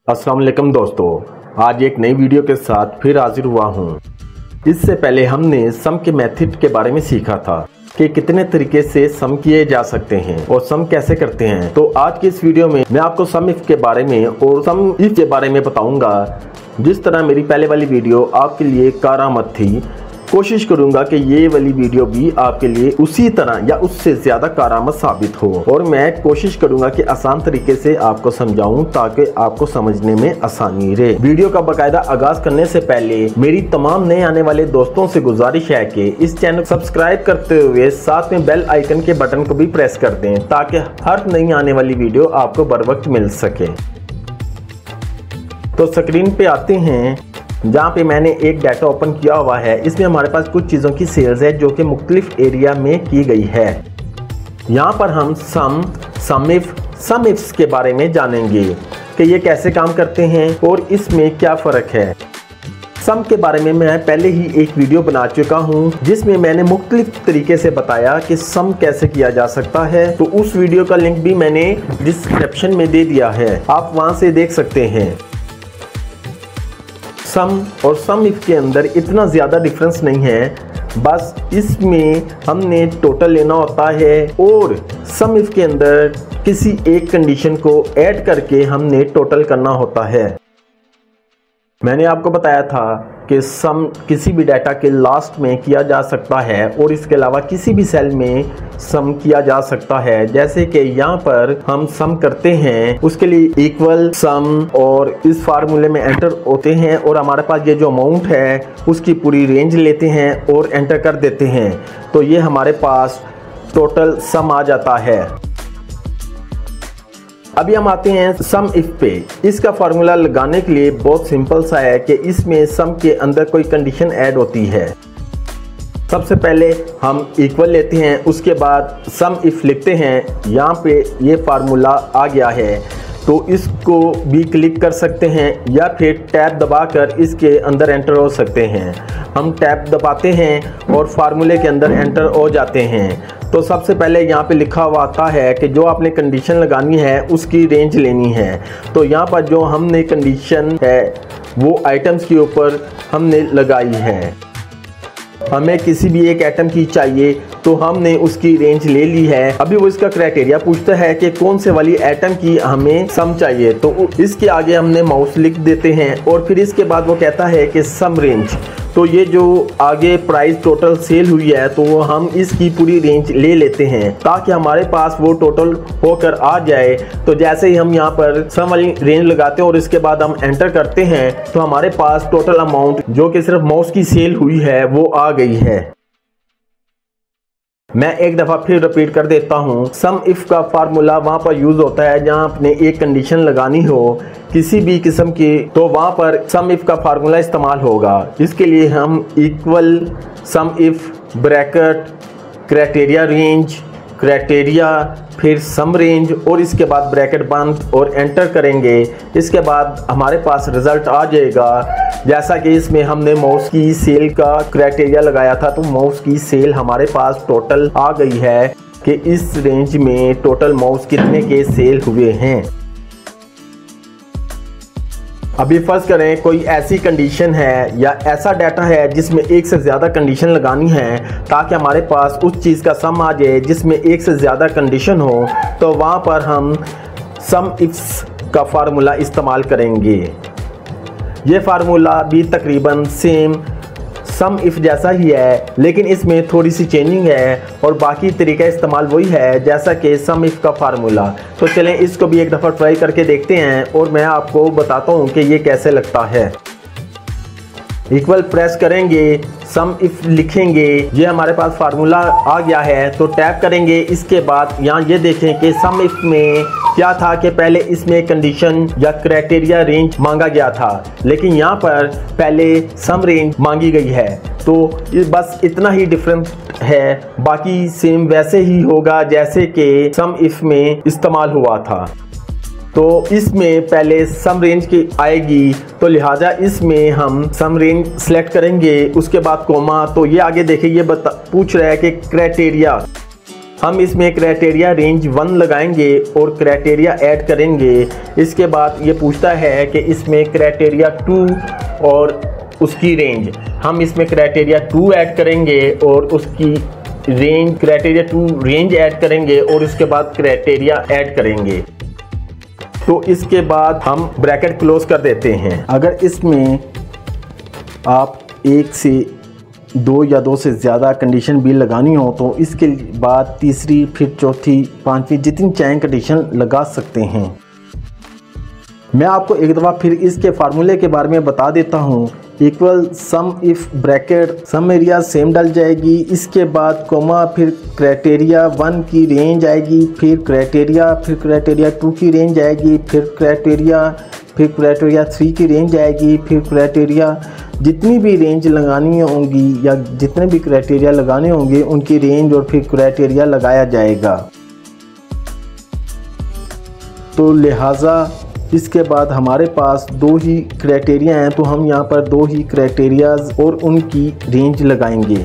अस्सलाम वालेकुम दोस्तों, आज एक नई वीडियो के साथ फिर हाजिर हुआ हूँ। इससे पहले हमने सम के मेथड के बारे में सीखा था कि कितने तरीके से सम किए जा सकते हैं और सम कैसे करते हैं। तो आज की इस वीडियो में मैं आपको सम इफ के बारे में और सम इफ के बारे में बताऊंगा। जिस तरह मेरी पहले वाली वीडियो आपके लिए कारआमद थी, कोशिश करूंगा कि ये वाली वीडियो भी आपके लिए उसी तरह या उससे ज्यादा कारआमद साबित हो, और मैं कोशिश करूंगा कि आसान तरीके से आपको समझाऊं ताकि आपको समझने में आसानी रहे। वीडियो का बाकायदा आगाज करने से पहले मेरी तमाम नए आने वाले दोस्तों से गुजारिश है कि इस चैनल को सब्सक्राइब करते हुए साथ में बेल आइकन के बटन को भी प्रेस कर दें ताकि हर नई आने वाली वीडियो आपको बर वक्त मिल सके। तो स्क्रीन पे आते हैं, जहाँ पे मैंने एक डाटा ओपन किया हुआ है। इसमें हमारे पास कुछ चीज़ों की सेल्स है जो कि मुख्तलिफ एरिया में की गई है। यहाँ पर हम सम इफ्स के बारे में जानेंगे कि ये कैसे काम करते हैं और इसमें क्या फ़र्क है। सम के बारे में मैं पहले ही एक वीडियो बना चुका हूँ जिसमें मैंने मुख्तलिफ तरीके से बताया कि सम कैसे किया जा सकता है। तो उस वीडियो का लिंक भी मैंने डिस्क्रिप्शन में दे दिया है, आप वहाँ से देख सकते हैं। सम और सम इफ के अंदर इतना ज़्यादा डिफरेंस नहीं है, बस इसमें हमने टोटल लेना होता है और सम इफ के अंदर किसी एक कंडीशन को ऐड करके हमने टोटल करना होता है। मैंने आपको बताया था कि सम किसी भी डाटा के लास्ट में किया जा सकता है और इसके अलावा किसी भी सेल में सम किया जा सकता है। जैसे कि यहाँ पर हम सम करते हैं, उसके लिए इक्वल सम और इस फार्मूले में एंटर होते हैं और हमारे पास ये जो अमाउंट है उसकी पूरी रेंज लेते हैं और एंटर कर देते हैं, तो ये हमारे पास टोटल सम आ जाता है। अभी हम आते हैं सम इफ पे। इसका फार्मूला लगाने के लिए बहुत सिंपल सा है कि इसमें सम के अंदर कोई कंडीशन ऐड होती है। सबसे पहले हम इक्वल लेते हैं, उसके बाद सम इफ लिखते हैं। यहाँ पे ये फार्मूला आ गया है, तो इसको भी क्लिक कर सकते हैं या फिर टैब दबाकर इसके अंदर एंटर हो सकते हैं। हम टैब दबाते हैं और फार्मूले के अंदर एंटर हो जाते हैं। तो सबसे पहले यहाँ पे लिखा हुआ आता है कि जो आपने कंडीशन लगानी है उसकी रेंज लेनी है। तो यहाँ पर जो हमने कंडीशन है वो आइटम्स के ऊपर हमने लगाई है। हमें किसी भी एक आइटम की चाहिए तो हमने उसकी रेंज ले ली है। अभी वो इसका क्राइटेरिया पूछता है कि कौन से वाली आइटम की हमें सम चाहिए, तो इसके आगे हमने माउस लिख देते हैं और फिर इसके बाद वो कहता है कि सम रेंज। तो ये जो आगे प्राइस टोटल सेल हुई है तो वो हम इसकी पूरी रेंज ले लेते हैं ताकि हमारे पास वो टोटल होकर आ जाए। तो जैसे ही हम यहाँ पर सम वाली रेंज लगाते हैं और इसके बाद हम एंटर करते हैं तो हमारे पास टोटल अमाउंट जो कि सिर्फ माउस की सेल हुई है वो आ गई है। मैं एक दफ़ा फिर रिपीट कर देता हूँ। सम इफ का फार्मूला वहाँ पर यूज़ होता है जहाँ आपने एक कंडीशन लगानी हो किसी भी किस्म की, तो वहाँ पर सम इफ का फार्मूला इस्तेमाल होगा। इसके लिए हम equal some if bracket criteria range criteria फिर सम रेंज और इसके बाद ब्रैकेट बंद और एंटर करेंगे। इसके बाद हमारे पास रिजल्ट आ जाएगा। जैसा कि इसमें हमने माउस की सेल का क्राइटेरिया लगाया था, तो माउस की सेल हमारे पास टोटल आ गई है कि इस रेंज में टोटल माउस कितने के सेल हुए हैं। अभी फर्ज करें कोई ऐसी कंडीशन है या ऐसा डाटा है जिसमें एक से ज़्यादा कंडीशन लगानी है ताकि हमारे पास उस चीज़ का सम आ जाए जिसमें एक से ज़्यादा कंडीशन हो, तो वहाँ पर हम सम इफ्स का फार्मूला इस्तेमाल करेंगे। ये फार्मूला भी तकरीबन सेम सम इफ जैसा ही है, लेकिन इसमें थोड़ी सी चेंजिंग है और बाकी तरीका इस्तेमाल वही है जैसा कि सम इफ का फार्मूला। तो चलें इसको भी एक दफ़ा ट्राई करके देखते हैं और मैं आपको बताता हूँ कि ये कैसे लगता है। इक्वल प्रेस करेंगे, सम इफ लिखेंगे, ये हमारे पास फार्मूला आ गया है, तो टैप करेंगे। इसके बाद यहाँ ये देखें कि सम इफ में क्या था कि पहले इसमें कंडीशन या क्राइटेरिया रेंज मांगा गया था, लेकिन यहाँ पर पहले सम रेंज मांगी गई है। तो बस इतना ही डिफरेंस है, बाकी सेम वैसे ही होगा जैसे कि सम इफ में इस्तेमाल हुआ था। तो इसमें पहले सम रेंज की आएगी, तो लिहाजा इसमें हम सम रेंज सेलेक्ट करेंगे, उसके बाद कोमा। तो ये आगे देखिए ये पूछ रहा है कि क्राइटेरिया हम इसमें क्राइटेरिया रेंज 1 लगाएंगे और क्राइटेरिया ऐड करेंगे। इसके बाद ये पूछता है कि इसमें क्राइटेरिया 2 और उसकी रेंज, हम इसमें क्राइटेरिया 2 ऐड करेंगे और उसकी रेंज, क्राइटेरिया 2 रेंज ऐड करेंगे और उसके बाद क्राइटेरिया ऐड करेंगे। तो इसके बाद हम ब्रैकेट क्लोज कर देते हैं। अगर इसमें आप 1 से 2 या 2 से ज़्यादा कंडीशन भी लगानी हो तो इसके बाद तीसरी, फिर चौथी, पांचवी, जितनी चाहें कंडीशन लगा सकते हैं। मैं आपको एक दफ़ा फिर इसके फार्मूले के बारे में बता देता हूँ। Equal sum if bracket sum area same डल जाएगी, इसके बाद कोमा, फिर क्राइटेरिया 1 की रेंज आएगी, फिर क्राइटेरिया 2 की रेंज आएगी, फिर क्राइटेरिया 3 की रेंज आएगी, फिर क्राइटेरिया, जितनी भी रेंज लगानी होंगी या जितने भी क्राइटेरिया लगाने होंगे उनकी रेंज और फिर क्राइटेरिया लगाया जाएगा। तो लिहाजा इसके बाद हमारे पास 2 ही क्राइटेरिया हैं, तो हम यहाँ पर 2 ही क्राइटेरियाज और उनकी रेंज लगाएंगे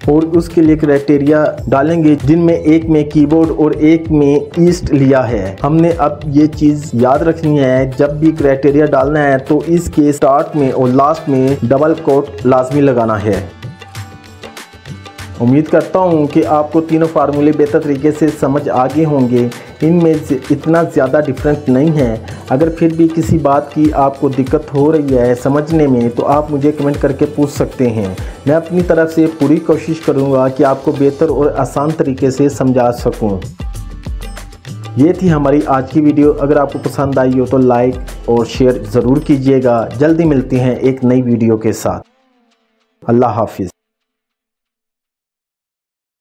और उसके लिए क्राइटेरिया डालेंगे जिनमें एक में कीबोर्ड और एक में ईस्ट लिया है। हमने अब ये चीज़ याद रखनी है, जब भी क्राइटेरिया डालना है तो इसके स्टार्ट में और लास्ट में डबल कोट लाजमी लगाना है। उम्मीद करता हूँ कि आपको तीनों फार्मूले बेहतर तरीके से समझ आ गए होंगे। इनमें इतना ज़्यादा डिफरेंट नहीं है। अगर फिर भी किसी बात की आपको दिक्कत हो रही है समझने में तो आप मुझे कमेंट करके पूछ सकते हैं। मैं अपनी तरफ से पूरी कोशिश करूँगा कि आपको बेहतर और आसान तरीके से समझा सकूँ। ये थी हमारी आज की वीडियो। अगर आपको पसंद आई हो तो लाइक और शेयर ज़रूर कीजिएगा। जल्दी मिलते हैं एक नई वीडियो के साथ। अल्लाह हाफिज़।